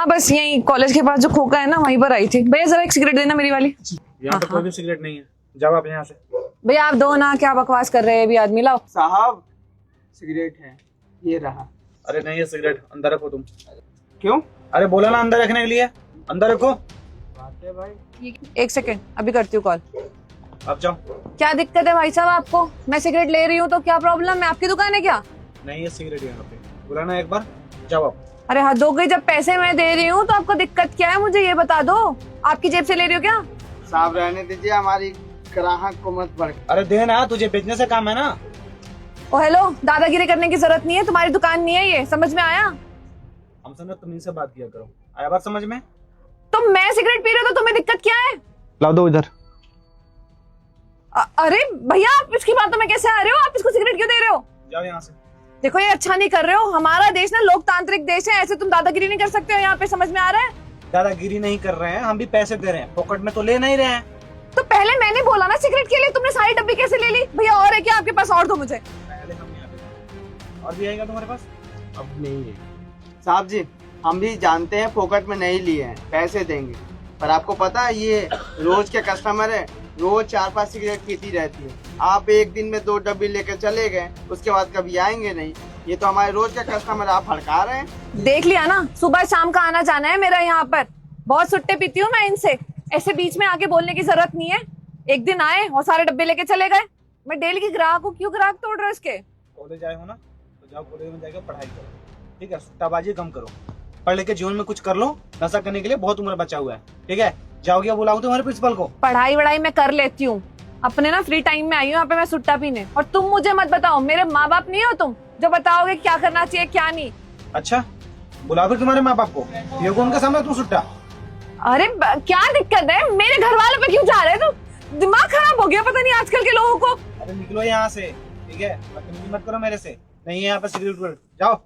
हाँ बस यही कॉलेज के पास जो खोखा है ना वहीं पर आई थी। भैया जरा एक सिगरेट देना मेरी वाली। यहाँ पे कोई भी सिगरेट नहीं है, जाओ आप यहाँ से। भैया आप दो ना, क्या बकवास कर रहे हैं अभी आदमी। लाओ साहब सिगरेट है, ये रहा। अरे नहीं है सिगरेट, अंदर रखो तुम। क्यों? अरे बोला ना अंदर रखने के लिए, अंदर रखो। बात है भाई। एक सेकेंड अभी करती हूँ कॉल। आप जाओ। क्या दिक्कत है भाई साहब आपको? मैं सिगरेट ले रही हूँ तो क्या प्रॉब्लम है? आपकी दुकान है क्या? नहीं है सिगरेट यहाँ पे, बोला ना एक बार, जाओ आप। अरे हद हो गई, जब पैसे मैं दे रही हूँ तो आपको दिक्कत क्या है मुझे ये बता दो। आपकी जेब से ले रही हो क्या? साहब रहने दीजिए, हमारी ग्राहक को मत भड़क। अरे दे ना, तुझे बेचने से काम है ना। ओ हेलो, दादागिरी करने की जरूरत नहीं है, तुम्हारी दुकान नहीं है ये, समझ में आया? हम समझो तुम इनसे बात किया करो, आया बात समझ में? तो मैं सिगरेट पी रही हूँ तो तुम्हें दिक्कत क्या है? लाओ दो इधर। अरे भैया आप इसकी बातों में कैसे आ रहे हो? आप इसको सिगरेट क्यों दे रहे हो? जाओ यहाँ से। देखो ये अच्छा नहीं कर रहे हो। हमारा देश ना लोकतांत्रिक देश है, ऐसे तुम दादागिरी नहीं कर सकते हो यहाँ पे, समझ में आ रहा है? दादागिरी नहीं कर रहे हैं, हम भी पैसे दे रहे हैं, पॉकेट में तो ले नहीं रहे हैं। तो पहले मैंने बोला ना सिगरेट के लिए, तुमने सारी डब्बी कैसे ले ली? भैया और है क्या आपके पास? और दो मुझे। पहले हम यहाँ पे, और भी आएगा तुम्हारे पास? अब नहीं है साहब जी, हम भी जानते हैं फोकट में नहीं लिए हैं, पैसे देंगे। पर आपको पता है ये रोज के कस्टमर है, रोज 4-5 सिगरेट पीती रहती है। आप एक दिन में 2 डब्बी लेकर चले गए, उसके बाद कभी आएंगे नहीं। ये तो हमारे रोज का कस्टमर, आप भड़का रहे हैं। देख लिया ना, सुबह शाम का आना जाना है मेरा यहाँ पर। बहुत सुट्टे पीती हूँ मैं इनसे, ऐसे बीच में आके बोलने की जरूरत नहीं है। एक दिन आए और सारे डब्बे लेके चले गए। मैं डेली की ग्राहक हूँ, क्यों ग्राहक तोड़ रहे हो इसके? कॉलेज आए हो ना, तो जाओ कॉलेज में जाकर पढ़ाई करो, ठीक है? सुट्टाबाजी कम करो, पढ़ लिख के जीवन में कुछ कर लो। नशा करने के लिए बहुत उम्र बचा हुआ है, ठीक है? जाओगे या बुलाओ तुम्हारे प्रिंसिपल को? पढ़ाई वढ़ाई मैं कर लेती हूँ, अपने ना फ्री टाइम में आई हूँ यहाँ पे मैं सुट्टा पीने। और तुम मुझे मत बताओ, मेरे माँ बाप नहीं हो तुम जो बताओगे क्या करना चाहिए क्या नहीं। अच्छा, बुलाओ फिर तुम्हारे माँ बाप को, पियोगे उनके सामने तुम सुट्टा। अरे क्या दिक्कत है? मेरे घर वालों पे क्यों जा रहे हो? तो दिमाग खराब हो गया पता नहीं आजकल के लोगों को। अरे निकलो यहाँ से, ठीक है? बदतमीजी मत करो मेरे से, नहीं है यहाँ पे सिगरेट, जाओ।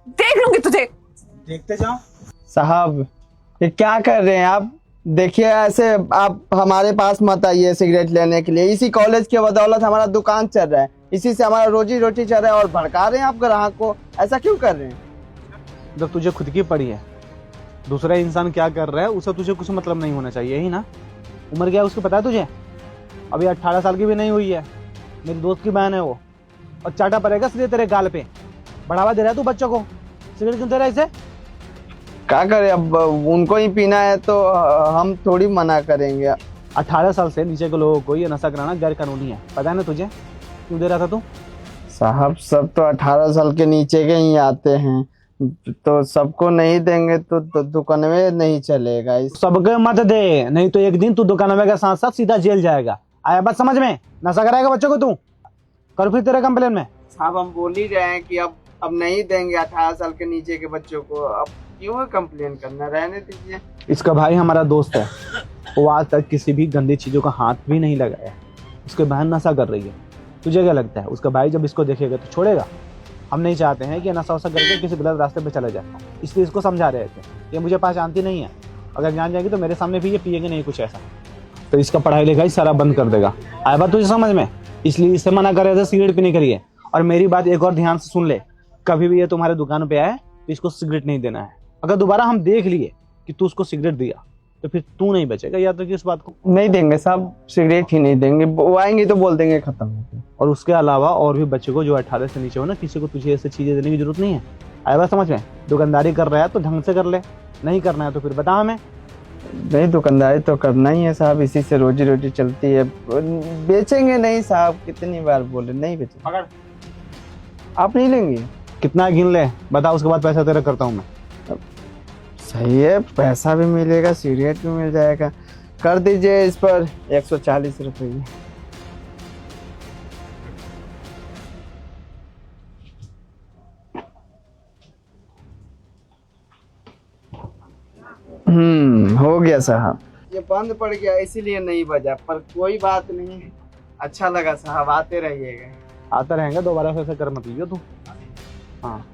देख लूंगी तुझे। देखते जाओ। साहब ये क्या कर रहे हैं आप? देखिए ऐसे आप हमारे पास मत आइए सिगरेट लेने के लिए। इसी कॉलेज के बदौलत हमारा दुकान चल रहा है, इसी से हमारा रोजी रोटी चल रहा है, और भड़का रहे हैं आप ग्राहक को। ऐसा क्यों कर रहे हैं? जब तुझे खुद की पड़ी है, दूसरा इंसान क्या कर रहा है उसे तुझे कुछ मतलब नहीं होना चाहिए, यही ना? उम्र क्या है उसकी पता है तुझे? अभी 18 साल की भी नहीं हुई है। मेरी दोस्त की बहन है वो, और चाटा पड़ेगा सीधे तेरे गाल पे। बढ़ावा दे रहा है तू बच्चों को, सिगरेट क्यों दे रहा है इसे? क्या करें, अब उनको ही पीना है तो हम थोड़ी मना करेंगे। 18 साल से नीचे के लोगों को ये नशा कराना गैर कानूनी है, पता है ना तुझे? क्यों दे रहा था तू? साहब सब तो 18 साल के नीचे के ही आते हैं, तो सबको नहीं देंगे तो दुकान में नहीं चलेगा। सबके मत दे, नहीं तो एक दिन तू दुकान में के साथ साथ सीधा जेल जाएगा। आया बात समझ में? नशा कराएगा बच्चों को तू, कर फिर तेरे कंप्लेन में। साहब हम बोल ही रहे हैं कि अब नहीं देंगे 18 साल के नीचे के बच्चों को। अब क्यों कंप्लेन करना, रहने दीजिए। इसका भाई हमारा दोस्त है, वो आज तक किसी भी गंदी चीजों का हाथ भी नहीं लगाया। उसके बहन नशा कर रही है, तुझे क्या लगता है उसका भाई जब इसको देखेगा तो छोड़ेगा? हम नहीं चाहते हैं कि नशा वशा करके किसी गलत रास्ते पे चला जाए, इसलिए इसको समझा रहे थे। ये मुझे पहचानती नहीं है, अगर जान जाएगी तो मेरे सामने भी ये पिएंगे नहीं कुछ ऐसा, तो इसका पढ़ाई लिखाई सारा बंद कर देगा। आया बात तुझे समझ में? इसलिए इससे मना कर रहे थे सिगरेट पीने के लिए। और मेरी बात एक और ध्यान से सुन ले, कभी भी ये तुम्हारे दुकान पे आए तो इसको सिगरेट नहीं देना है। अगर दोबारा हम देख लिए कि तू उसको सिगरेट दिया तो फिर तू नहीं बचेगा, याद रखिए इस बात को। नहीं देंगे साहब, सिगरेट ही नहीं देंगे। वो आएंगे तो बोल देंगे खत्म हो गया। और उसके अलावा और भी बच्चे को जो 18 से नीचे हो ना, किसी को तुझे ऐसी चीजें देने की जरूरत नहीं है। आया बात समझ में? दुकानदारी कर रहा है तो ढंग से कर ले, नहीं करना है तो फिर बता हमें। नहीं दुकानदारी तो करना ही है साहब, इसी से रोजी रोटी चलती है। बेचेंगे नहीं साहब, कितनी बार बोले नहीं बेचेंगे। पकड़। आप नहीं लेंगे? कितना गिन ले बता, उसके बाद पैसा तेरा करता हूँ मैं। सही है, पैसा भी मिलेगा, सिगरेट भी मिल जाएगा। कर दीजिए इस पर 140 रुपये। हो गया साहब। ये बंद पड़ गया इसीलिए नहीं बजा, पर कोई बात नहीं, अच्छा लगा साहब, आते रहिएगा। आता रहेंगे, दोबारा से ऐसा कर मत लियो तू। हाँ।